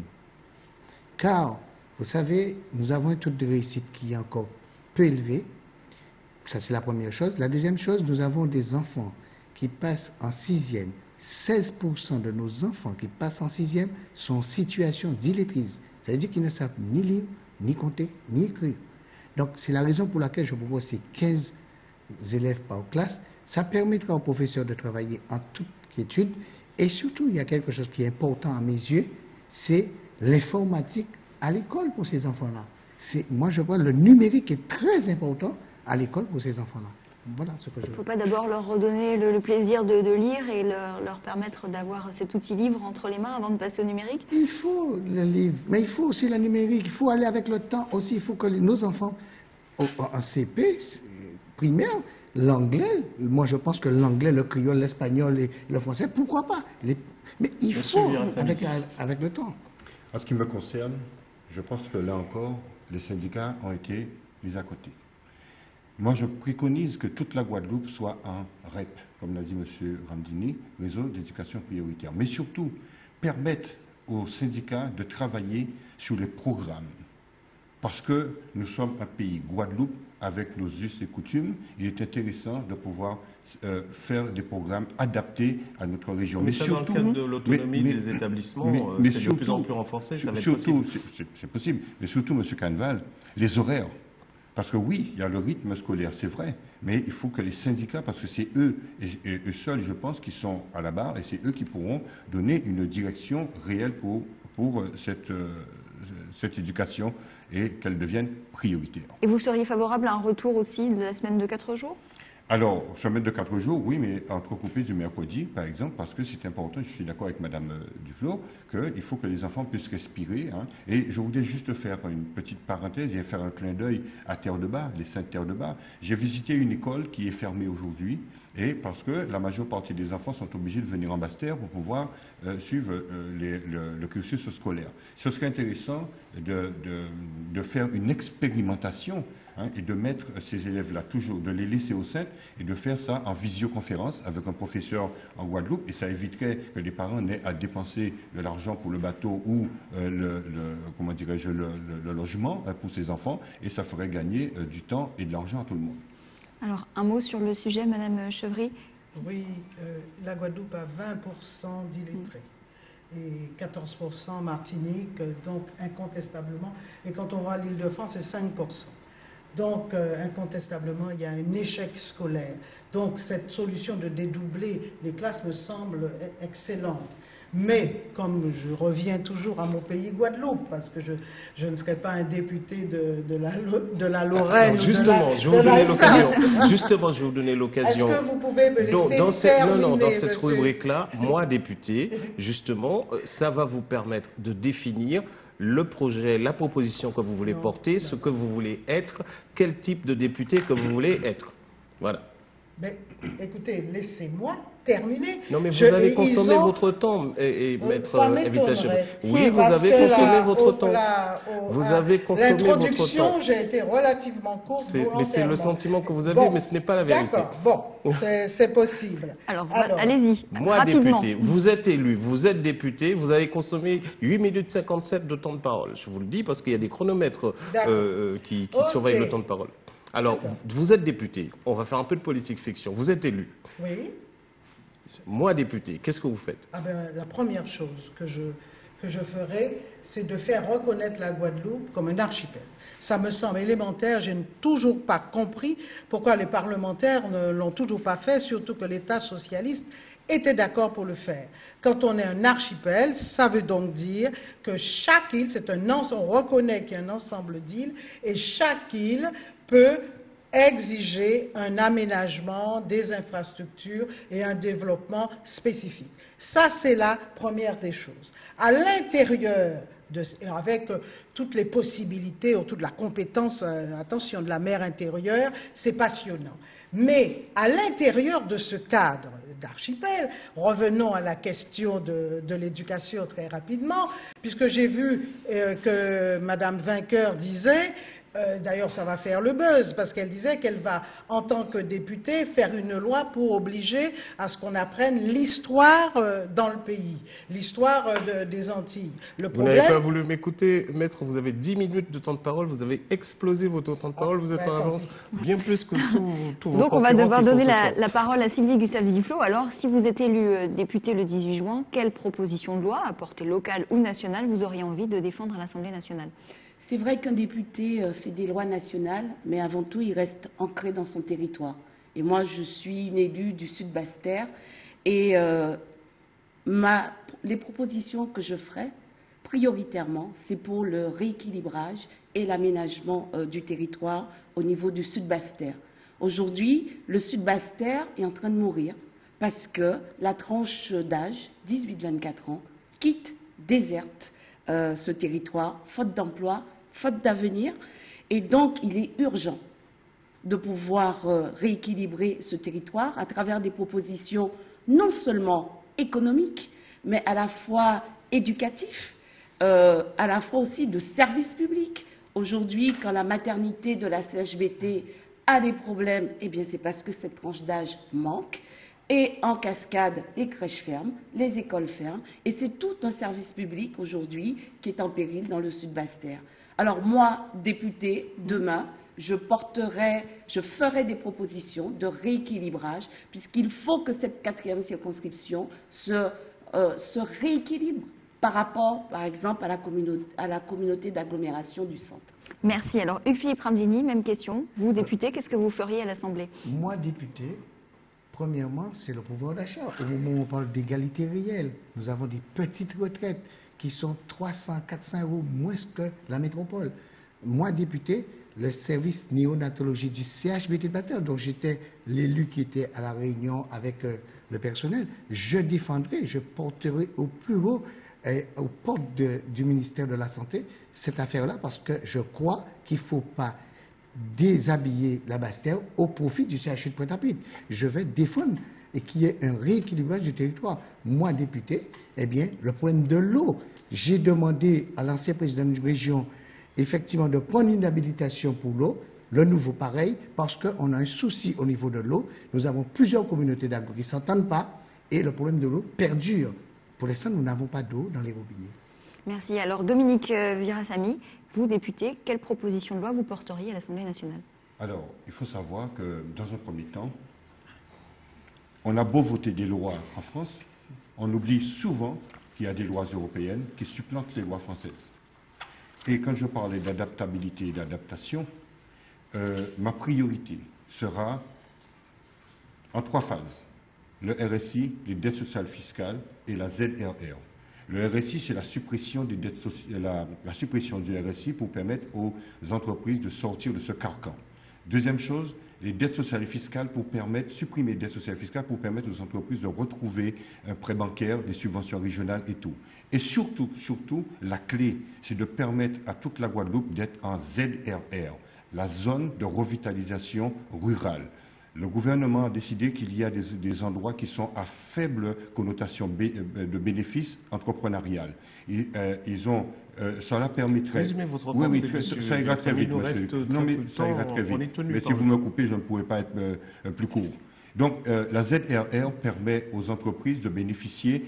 Car, vous savez, nous avons un taux de réussite qui est encore peu élevé. Ça, c'est la première chose. La deuxième chose, nous avons des enfants qui passent en 6e. 16% de nos enfants qui passent en 6e sont en situation d'illettrisme. Ça veut dire qu'ils ne savent ni lire, ni compter, ni écrire. Donc, c'est la raison pour laquelle je propose ces 15 élèves par classe. Ça permettra aux professeurs de travailler en toute quiétude. Et surtout, il y a quelque chose qui est important à mes yeux, c'est l'informatique à l'école pour ces enfants-là. Moi, je vois le numérique est très important à l'école pour ces enfants-là. Voilà ce que je veux. Il ne faut pas d'abord leur redonner le plaisir de lire et leur permettre d'avoir cet outil livre entre les mains avant de passer au numérique? Il faut le livre, mais il faut aussi le numérique. Il faut aller avec le temps aussi. Il faut que nos enfants, en CP, primaire, l'anglais, moi je pense que l'anglais, le créole, l'espagnol et le français, pourquoi pas? Mais il faut avec le temps. En ce qui me concerne, je pense que là encore, les syndicats ont été mis à côté. Moi, je préconise que toute la Guadeloupe soit un REP, comme l'a dit M. Ramdini, réseau d'éducation prioritaire. Mais surtout, permettre aux syndicats de travailler sur les programmes. Parce que nous sommes un pays, Guadeloupe, avec nos us et coutumes, il est intéressant de pouvoir faire des programmes adaptés à notre région. Mais surtout, dans le cadre de l'autonomie des établissements, c'est de plus en plus renforcé, ça va être possible. C'est possible, mais surtout, M. Canval, les horaires. Parce que oui, il y a le rythme scolaire, c'est vrai, mais il faut que les syndicats, parce que c'est eux et eux seuls, je pense, qui sont à la barre, et c'est eux qui pourront donner une direction réelle pour cette éducation et qu'elle devienne prioritaire. Et vous seriez favorable à un retour aussi de la semaine de 4 jours ? Alors, semaine de 4 jours, oui, mais entrecoupé du mercredi, par exemple, parce que c'est important, je suis d'accord avec Mme Duflo, qu'il faut que les enfants puissent respirer. Hein. Et je voulais juste faire une petite parenthèse et faire un clin d'œil à Terre-de-Bas, les 5 Terre-de-Bas. J'ai visité une école qui est fermée aujourd'hui, et parce que la majeure partie des enfants sont obligés de venir en Basse-Terre pour pouvoir suivre le cursus scolaire. Ce serait intéressant de faire une expérimentation, hein, et de mettre ces élèves-là toujours, de les laisser au sein et de faire ça en visioconférence avec un professeur en Guadeloupe, et ça éviterait que les parents n'aient à dépenser de l'argent pour le bateau ou le logement pour ses enfants, et ça ferait gagner du temps et de l'argent à tout le monde. Alors, un mot sur le sujet, Madame Chevry. Oui, la Guadeloupe a 20% d'illettrés et 14% Martinique, donc incontestablement. Et quand on va à l'Île-de-France, c'est 5%. Donc, incontestablement, il y a un échec scolaire. Donc, cette solution de dédoubler les classes me semble excellente. Mais, comme je reviens toujours à mon pays, Guadeloupe, parce que je ne serai pas un député de la Lorraine. Justement, je vais vous donner l'occasion. Est-ce que vous pouvez me laisser terminer, dans cette rubrique-là, moi, député, justement, ça va vous permettre de définir le projet, la proposition que vous voulez porter, ce que vous voulez être, quel type de député que vous voulez être. Voilà. Mais écoutez, laissez-moi terminer. Non, mais vous avez consommé votre temps, et maître Invitation. Oui, vous avez consommé votre temps. Vous avez consommé votre temps. L'introduction, j'ai été relativement courte. Mais c'est le sentiment que vous avez, mais ce n'est pas la vérité. D'accord, bon, c'est possible. Alors allez-y, moi, rapidement. Député, vous êtes élu, vous êtes député, vous avez consommé 8 minutes 57 de temps de parole. Je vous le dis parce qu'il y a des chronomètres qui surveillent le temps de parole. Alors, vous êtes député, on va faire un peu de politique fiction, vous êtes élu. Oui. Moi, député, qu'est-ce que vous faites ? La première chose que je ferai, c'est de faire reconnaître la Guadeloupe comme un archipel. Ça me semble élémentaire, je n'ai toujours pas compris pourquoi les parlementaires ne l'ont toujours pas fait, surtout que l'État socialiste était d'accord pour le faire. Quand on est un archipel, ça veut donc dire que chaque île, on reconnaît qu'il y a un ensemble d'îles, et chaque île peut exiger un aménagement des infrastructures et un développement spécifique. Ça, c'est la première des choses. À l'intérieur, avec toutes les possibilités, toute la compétence, attention, de la mer intérieure, c'est passionnant. Mais à l'intérieur de ce cadre d'archipel, revenons à la question de l'éducation très rapidement, puisque j'ai vu que Madame Vainqueur disait... D'ailleurs, ça va faire le buzz, parce qu'elle disait qu'elle va, en tant que députée, faire une loi pour obliger à ce qu'on apprenne l'histoire dans le pays, l'histoire des Antilles. Vous n'avez pas voulu m'écouter, maître, vous avez 10 minutes de temps de parole, vous avez explosé votre temps de parole, vous êtes en avance bien plus que tous vos Donc on va devoir donner la parole à Sylvie Gustave-Diflo. Alors, si vous êtes élu député le 18 juin, quelle proposition de loi, à portée locale ou nationale, vous auriez envie de défendre à l'Assemblée nationale ? C'est vrai qu'un député fait des lois nationales, mais avant tout, il reste ancré dans son territoire. Et moi, je suis une élue du Sud Basse-Terre, et les propositions que je ferai, prioritairement, c'est pour le rééquilibrage et l'aménagement du territoire au niveau du Sud Basse-Terre. Aujourd'hui, le Sud Basse-Terre est en train de mourir parce que la tranche d'âge, 18-24 ans, déserte ce territoire, faute d'emploi, faute d'avenir. Et donc, il est urgent de pouvoir rééquilibrer ce territoire à travers des propositions non seulement économiques, mais à la fois éducatives, à la fois aussi de services publics, Aujourd'hui, quand la maternité de la CHBT a des problèmes, eh bien c'est parce que cette tranche d'âge manque. Et en cascade, les crèches ferment, les écoles ferment. Et c'est tout un service public aujourd'hui qui est en péril dans le Sud-Basse-Terre. Alors moi, députée, demain, je ferai des propositions de rééquilibrage, puisqu'il faut que cette 4e circonscription se rééquilibre par rapport, par exemple, à la communauté d'agglomération du centre. Merci. Alors, Hugues-Philippe Rangini, même question. Vous, député, qu'est-ce que vous feriez à l'Assemblée? Moi, député, premièrement, c'est le pouvoir d'achat. Au moment où on parle d'égalité réelle, nous avons des petites retraites qui sont 300, 400 euros moins que la métropole. Moi, député, le service néonatologie du CHBT de Basse-Terre, dont j'étais l'élu qui était à la réunion avec le personnel, je défendrai, je porterai au plus haut, aux portes du ministère de la Santé, cette affaire-là, parce que je crois qu'il ne faut pas déshabiller la Basse-Terre au profit du CHU de Pointe-à-Pitre. Je vais défendre et qu'il y ait un rééquilibrage du territoire. Moi, député, eh bien, le problème de l'eau, j'ai demandé à l'ancien président d'une région, effectivement, de prendre une habilitation pour l'eau, le nouveau pareil, parce qu'on a un souci au niveau de l'eau. Nous avons plusieurs communautés d'agro qui ne s'entendent pas et le problème de l'eau perdure. Pour l'instant, nous n'avons pas d'eau dans les robinets. Merci. Alors, Dominique Virasamy, vous, député, quelle proposition de loi vous porteriez à l'Assemblée nationale? Alors, il faut savoir que, dans un premier temps, on a beau voter des lois en France, on oublie souvent qu'il y a des lois européennes qui supplantent les lois françaises. Et quand je parlais d'adaptabilité et d'adaptation, ma priorité sera en 3 phases. Le RSI, les dettes sociales fiscales et la ZRR. Le RSI, c'est la suppression des dettes la suppression du RSI pour permettre aux entreprises de sortir de ce carcan. Deuxième chose, les dettes sociales et fiscales supprimer les dettes sociales et fiscales pour permettre aux entreprises de retrouver un prêt bancaire, des subventions régionales et tout. Et surtout, la clé, c'est de permettre à toute la Guadeloupe d'être en ZRR, la zone de revitalisation rurale. Le gouvernement a décidé qu'il y a des endroits qui sont à faible connotation de bénéfices entrepreneurial. Cela permettrait... Résumez votre Oui, pensée, ça ira très vite, monsieur. Non, mais ça ira très vite. Mais si vous me coupez, je ne pourrai pas être plus court. Donc, la ZRR permet aux entreprises de bénéficier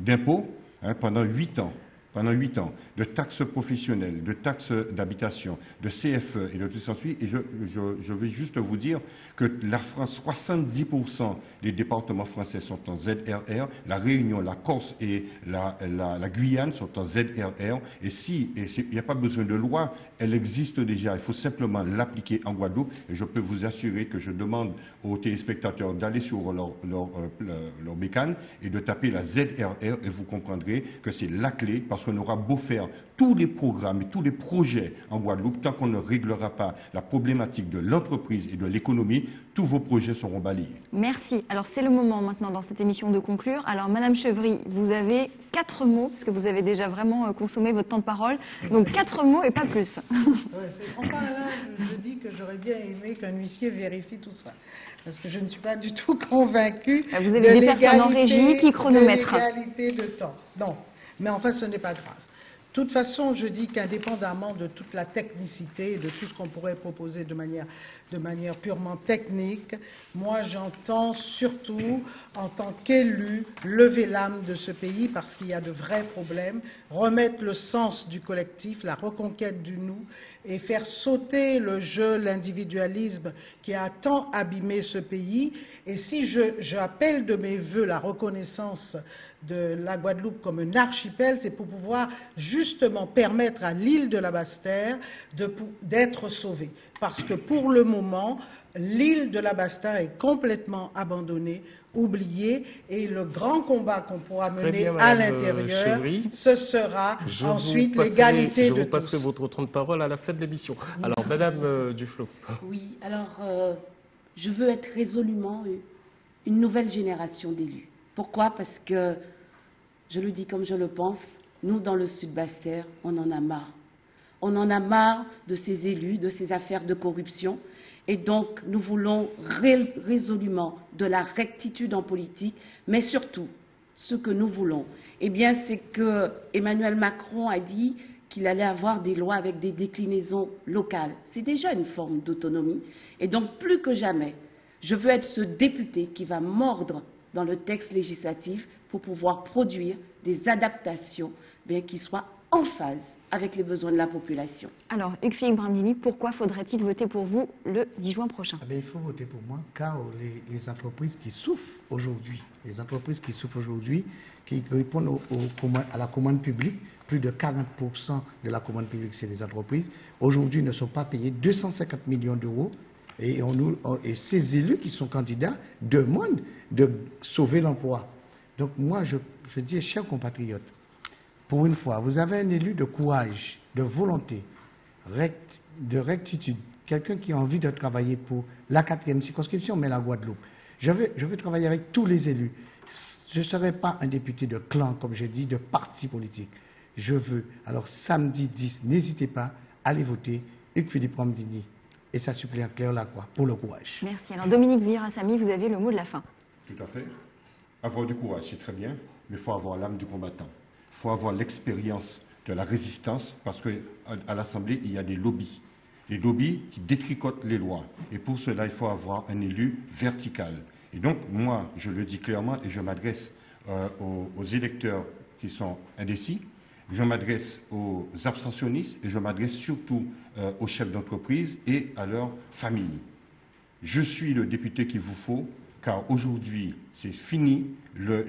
d'impôts pendant 8 ans. Pendant 8 ans, de taxes professionnelles, de taxes d'habitation, de CFE et de tout ça. Et je vais juste vous dire que la France, 70% des départements français sont en ZRR, la Réunion, la Corse et la Guyane sont en ZRR. Et il n'y a pas besoin de loi, elle existe déjà. Il faut simplement l'appliquer en Guadeloupe. Et je peux vous assurer que je demande aux téléspectateurs d'aller sur leur bécane et de taper la ZRR et vous comprendrez que c'est la clé parce qu'on aura beau faire tous les programmes et tous les projets en Guadeloupe, tant qu'on ne réglera pas la problématique de l'entreprise et de l'économie, tous vos projets seront balayés. Merci. Alors, c'est le moment maintenant dans cette émission de conclure. Alors, Madame Chevry, vous avez 4 mots, parce que vous avez déjà vraiment consommé votre temps de parole. Donc, 4 mots et pas plus. Enfin, là, je dis que j'aurais bien aimé qu'un huissier vérifie tout ça. Parce que je ne suis pas du tout convaincue vous avez des personnes en régie qui chronomètrent. De l'égalité de temps. Non. Mais enfin, ce n'est pas grave. De toute façon, je dis qu'indépendamment de toute la technicité et de tout ce qu'on pourrait proposer de manière purement technique, moi j'entends surtout, en tant qu'élu, lever l'âme de ce pays parce qu'il y a de vrais problèmes, remettre le sens du collectif, la reconquête du nous et faire sauter le jeu, l'individualisme qui a tant abîmé ce pays. Et si j'appelle de mes voeux la reconnaissance de la Guadeloupe comme un archipel, c'est pour pouvoir justement permettre à l'île de la Basse-Terre d'être sauvée. Parce que pour le moment, l'île de la Basse-Terre est complètement abandonnée, oubliée, et le grand combat qu'on pourra mener à l'intérieur, ce sera ensuite l'égalité de tous. Je vous passerai votre temps de parole à la fin de l'émission. Alors, Madame Duflot. Oui, alors, je veux être résolument une nouvelle génération d'élus. Pourquoi? Parce que, je le dis comme je le pense, nous, dans le Sud-Basse-Terre, on en a marre. On en a marre de ces élus, de ces affaires de corruption. Et donc, nous voulons résolument de la rectitude en politique, mais surtout, ce que nous voulons, eh bien, c'est que Emmanuel Macron a dit qu'il allait avoir des lois avec des déclinaisons locales. C'est déjà une forme d'autonomie. Et donc, plus que jamais, je veux être ce député qui va mordre dans le texte législatif pour pouvoir produire des adaptations qui soient en phase avec les besoins de la population. Alors, Hugues-Philippe Bramdini, pourquoi faudrait-il voter pour vous le 10 juin prochain? Il faut voter pour moi car les entreprises qui souffrent aujourd'hui, qui répondent à la commande publique, plus de 40% de la commande publique, c'est des entreprises, aujourd'hui ne sont pas payées 250 millions d'euros et ces élus qui sont candidats demandent de sauver l'emploi. Donc moi, je dis, chers compatriotes, pour une fois, vous avez un élu de courage, de volonté, de rectitude, quelqu'un qui a envie de travailler pour la 4e circonscription, mais la Guadeloupe. Je veux travailler avec tous les élus. Je ne serai pas un député de clan, comme je dis, de parti politique. Je veux. Alors, samedi 10, n'hésitez pas, allez voter Hugues-Philippe Bramdini et sa suppléante Claire Lacroix pour le courage. Merci. Alors, Dominique Villarassamy, vous avez le mot de la fin. Tout à fait. Avoir du courage, c'est très bien, mais il faut avoir l'âme du combattant. Il faut avoir l'expérience de la résistance, parce qu'à l'Assemblée, il y a des lobbies. Des lobbies qui détricotent les lois. Et pour cela, il faut avoir un élu vertical. Et donc, moi, je le dis clairement et je m'adresse aux électeurs qui sont indécis, je m'adresse aux abstentionnistes et je m'adresse surtout aux chefs d'entreprise et à leurs familles. Je suis le député qu'il vous faut, car aujourd'hui, c'est fini.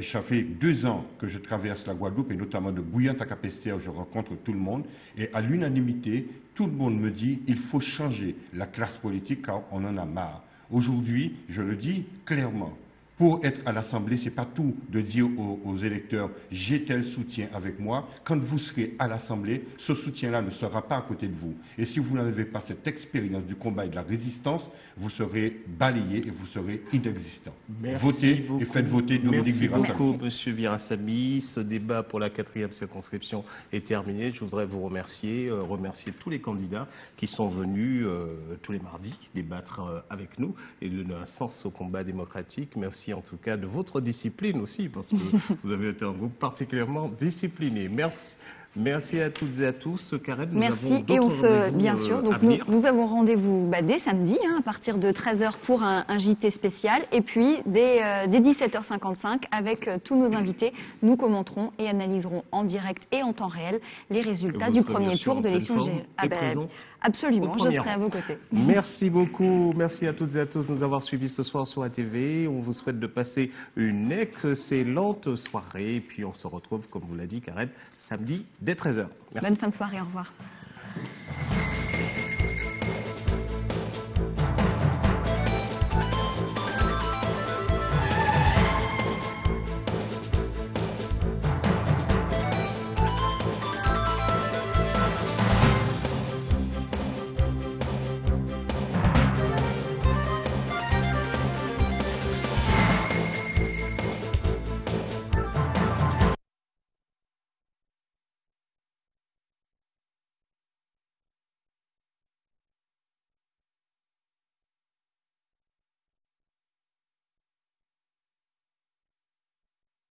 Ça fait 2 ans que je traverse la Guadeloupe, et notamment de Bouillante à Capesterre, je rencontre tout le monde. Et à l'unanimité, tout le monde me dit qu'il faut changer la classe politique, car on en a marre. Aujourd'hui, je le dis clairement, pour être à l'Assemblée, ce n'est pas tout de dire aux électeurs « j'ai tel soutien avec moi ». Quand vous serez à l'Assemblée, ce soutien-là ne sera pas à côté de vous. Et si vous n'avez pas cette expérience du combat et de la résistance, vous serez balayé et vous serez inexistant. Votez beaucoup. Et faites voter Dominique Villarassamy. Merci beaucoup, M. Villarassamy. Ce débat pour la 4e circonscription est terminé. Je voudrais vous remercier tous les candidats qui sont venus tous les mardis débattre avec nous et donner un sens au combat démocratique. Merci en tout cas de votre discipline aussi, parce que vous avez été un groupe particulièrement discipliné. Merci à toutes et à tous. Karen, nous avons d'autres bien sûr, donc nous avons rendez-vous dès samedi, à partir de 13h pour un JT spécial, et puis dès 17h55 avec tous nos invités, nous commenterons et analyserons en direct et en temps réel les résultats du premier tour de l'élection générale. Absolument, je serai à vos côtés. Merci beaucoup, merci à toutes et à tous de nous avoir suivis ce soir sur ATV. On vous souhaite de passer une excellente soirée, et puis on se retrouve, comme vous l'a dit Karen, samedi dès 13h. Merci. Bonne fin de soirée, au revoir.